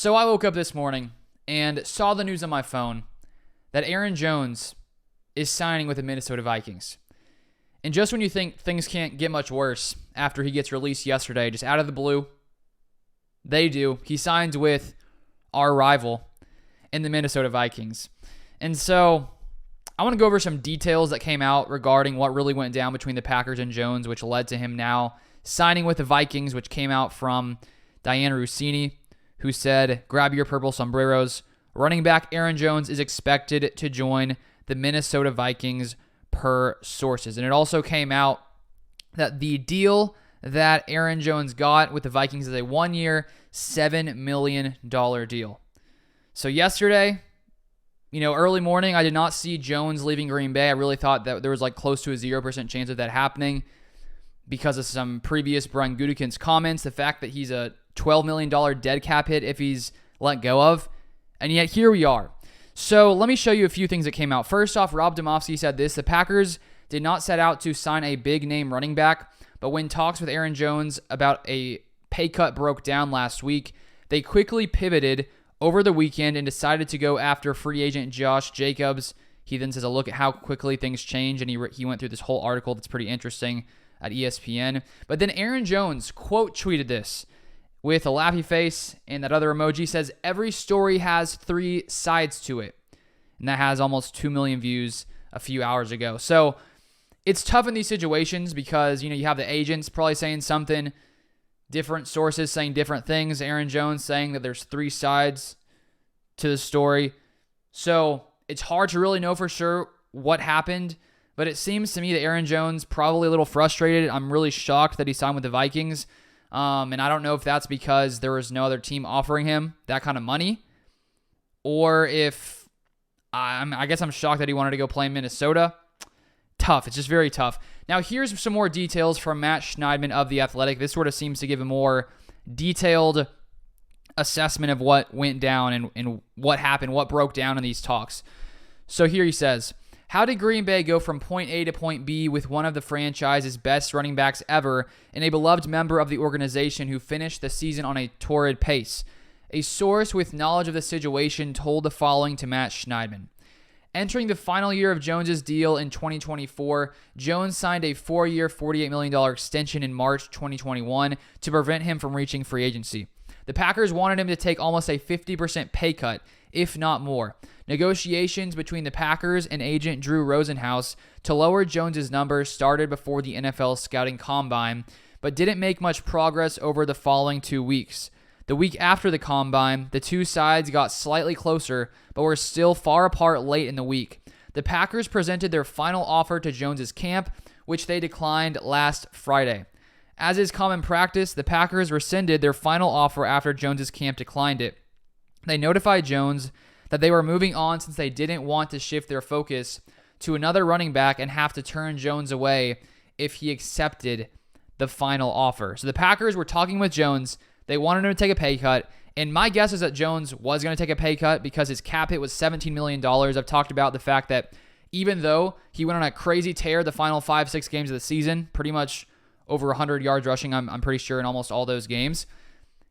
So I woke up this morning and saw the news on my phone that Aaron Jones is signing with the Minnesota Vikings. And just when you think things can't get much worse after he gets released yesterday, just out of the blue, they do. He signs with our rival in the Minnesota Vikings. And so I want to go over some details that came out regarding what really went down between the Packers and Jones, which led to him now signing with the Vikings, which came out from Dianna Russini, who said, "Grab your purple sombreros. Running back Aaron Jones is expected to join the Minnesota Vikings per sources." And it also came out that the deal that Aaron Jones got with the Vikings is a 1-year, $7 million deal. So yesterday, early morning, I did not see Jones leaving Green Bay. I really thought that there was close to a 0% chance of that happening because of some previous Brian Gutekunst's comments, the fact that he's a $12 million dead cap hit if he's let go of. And yet here we are. So let me show you a few things that came out. First off, Rob Demovsky said this: the Packers did not set out to sign a big name running back, but when talks with Aaron Jones about a pay cut broke down last week, they quickly pivoted over the weekend and decided to go after free agent Josh Jacobs. He then says a look at how quickly things change, and he went through this whole article that's pretty interesting at ESPN. But then Aaron Jones quote tweeted this with a laughy face and that other emoji, says, "Every story has 3 sides to it." And that has almost 2 million views a few hours ago. So it's tough in these situations because, you have the agents probably saying something, different sources saying different things. Aaron Jones saying that there's 3 sides to the story. So it's hard to really know for sure what happened, but it seems to me that Aaron Jones probably a little frustrated. I'm really shocked that he signed with the Vikings. And I don't know if that's because there was no other team offering him that kind of money, or if I guess I'm shocked that he wanted to go play in Minnesota. Tough. It's just very tough. Now, here's some more details from Matt Schneidman of The Athletic. This sort of seems to give a more detailed assessment of what went down and what happened, what broke down in these talks. So here he says, "How did Green Bay go from point A to point B with one of the franchise's best running backs ever and a beloved member of the organization who finished the season on a torrid pace?" A source with knowledge of the situation told the following to Matt Schneidman. Entering the final year of Jones's deal in 2024, Jones signed a 4-year, $48 million extension in March 2021 to prevent him from reaching free agency. The Packers wanted him to take almost a 50% pay cut, if not more. Negotiations between the Packers and agent Drew Rosenhaus to lower Jones's numbers started before the NFL scouting combine, but didn't make much progress over the following 2 weeks. The week after the combine, the two sides got slightly closer, but were still far apart late in the week. The Packers presented their final offer to Jones's camp, which they declined last Friday. As is common practice, the Packers rescinded their final offer after Jones's camp declined it. They notified Jones that they were moving on since they didn't want to shift their focus to another running back and have to turn Jones away if he accepted the final offer. So the Packers were talking with Jones. They wanted him to take a pay cut, and my guess is that Jones was going to take a pay cut because his cap hit was $17 million. I've talked about the fact that even though he went on a crazy tear the final 5-6 games of the season, pretty much over 100 yards rushing, I'm pretty sure, in almost all those games,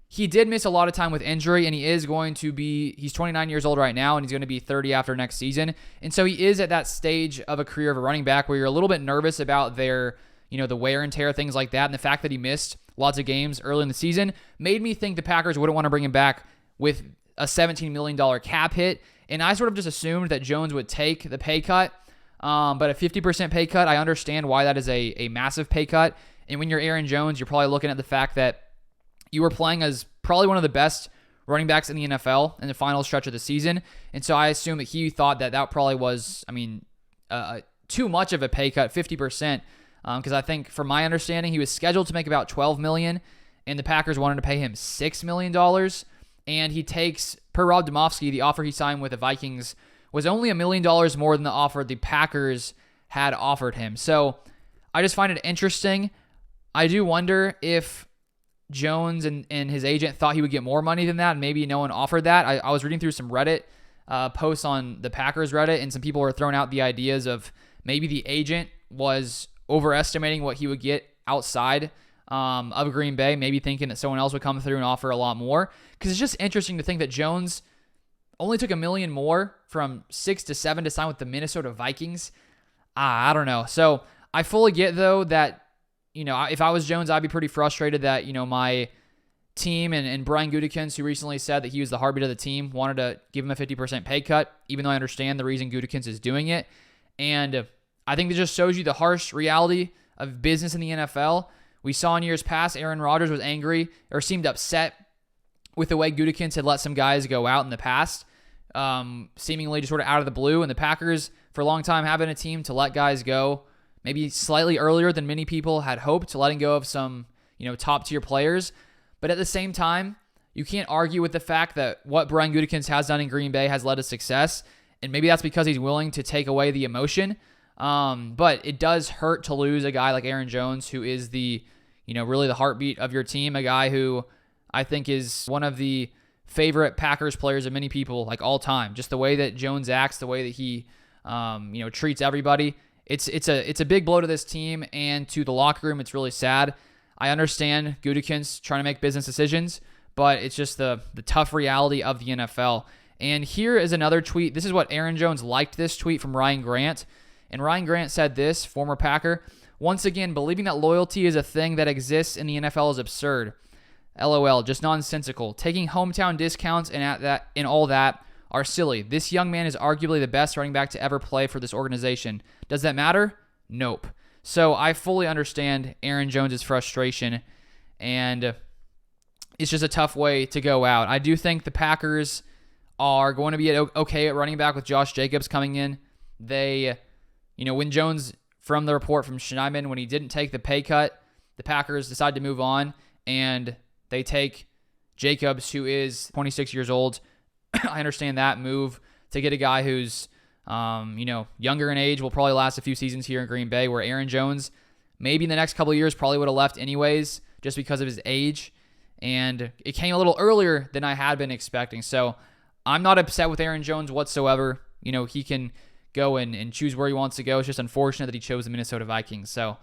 he did miss a lot of time with injury, and he's 29 years old right now, and he's going to be 30 after next season. And so he is at that stage of a career of a running back where you're a little bit nervous about their, the wear and tear, things like that, and the fact that he missed lots of games early in the season made me think the Packers wouldn't want to bring him back with a $17 million cap hit. And I sort of just assumed that Jones would take the pay cut. But a 50% pay cut, I understand why that is a massive pay cut. And when you're Aaron Jones, you're probably looking at the fact that you were playing as probably one of the best running backs in the NFL in the final stretch of the season. And so I assume that he thought that probably was, too much of a pay cut, 50%. Because I think, from my understanding, he was scheduled to make about $12 million, and the Packers wanted to pay him $6 million. And he takes, per Rob Demovsky, the offer he signed with the Vikings was only $1 million more than the offer the Packers had offered him. So I just find it interesting. I do wonder if Jones and his agent thought he would get more money than that, and maybe no one offered that. I was reading through some Reddit posts on the Packers Reddit, and some people were throwing out the ideas of maybe the agent was overestimating what he would get outside of Green Bay, maybe thinking that someone else would come through and offer a lot more. Because it's just interesting to think that Jones only took $1 million more from 6 to 7 to sign with the Minnesota Vikings. I don't know. So I fully get, though, that, if I was Jones, I'd be pretty frustrated that, my team and Brian Gutekunst, who recently said that he was the heartbeat of the team, wanted to give him a 50% pay cut, even though I understand the reason Gutekunst is doing it. And I think it just shows you the harsh reality of business in the NFL. We saw in years past, Aaron Rodgers was angry or seemed upset with the way Gutekunst had let some guys go out in the past, seemingly just sort of out of the blue. And the Packers, for a long time, have been a team to let guys go maybe slightly earlier than many people had hoped, letting go of some, top-tier players. But at the same time, you can't argue with the fact that what Brian Gutekunst has done in Green Bay has led to success, and maybe that's because he's willing to take away the emotion. But it does hurt to lose a guy like Aaron Jones, who is the, really the heartbeat of your team, a guy who I think is one of the favorite Packers players of many people, like all time. Just the way that Jones acts, the way that he, treats everybody. It's a big blow to this team and to the locker room. It's really sad. I understand Gutekunst trying to make business decisions, but it's just the tough reality of the NFL. And here is another tweet. This is what Aaron Jones liked, this tweet from Ryan Grant. And Ryan Grant said this, former Packer, "Once again, believing that loyalty is a thing that exists in the NFL is absurd. LOL, just nonsensical. Taking hometown discounts and all that are silly. This young man is arguably the best running back to ever play for this organization. Does that matter? Nope." So I fully understand Aaron Jones' frustration, and it's just a tough way to go out. I do think the Packers are going to be okay at running back with Josh Jacobs coming in. They, when Jones, from the report from Schneidman, when he didn't take the pay cut, the Packers decided to move on, and they take Jacobs, who is 26 years old. I understand that move to get a guy who's younger in age, will probably last a few seasons here in Green Bay, where Aaron Jones, maybe in the next couple of years, probably would have left anyways, just because of his age. And it came a little earlier than I had been expecting. So I'm not upset with Aaron Jones whatsoever. He can go and choose where he wants to go. It's just unfortunate that he chose the Minnesota Vikings. So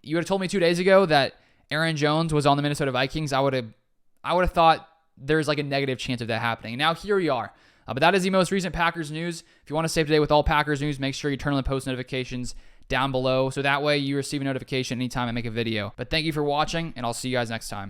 you would have told me 2 days ago that Aaron Jones was on the Minnesota Vikings, I would have thought there's like a negative chance of that happening. And now here we are. But that is the most recent Packers news. If you want to stay up to date with all Packers news, make sure you turn on the post notifications down below, so that way you receive a notification anytime I make a video. But thank you for watching, and I'll see you guys next time.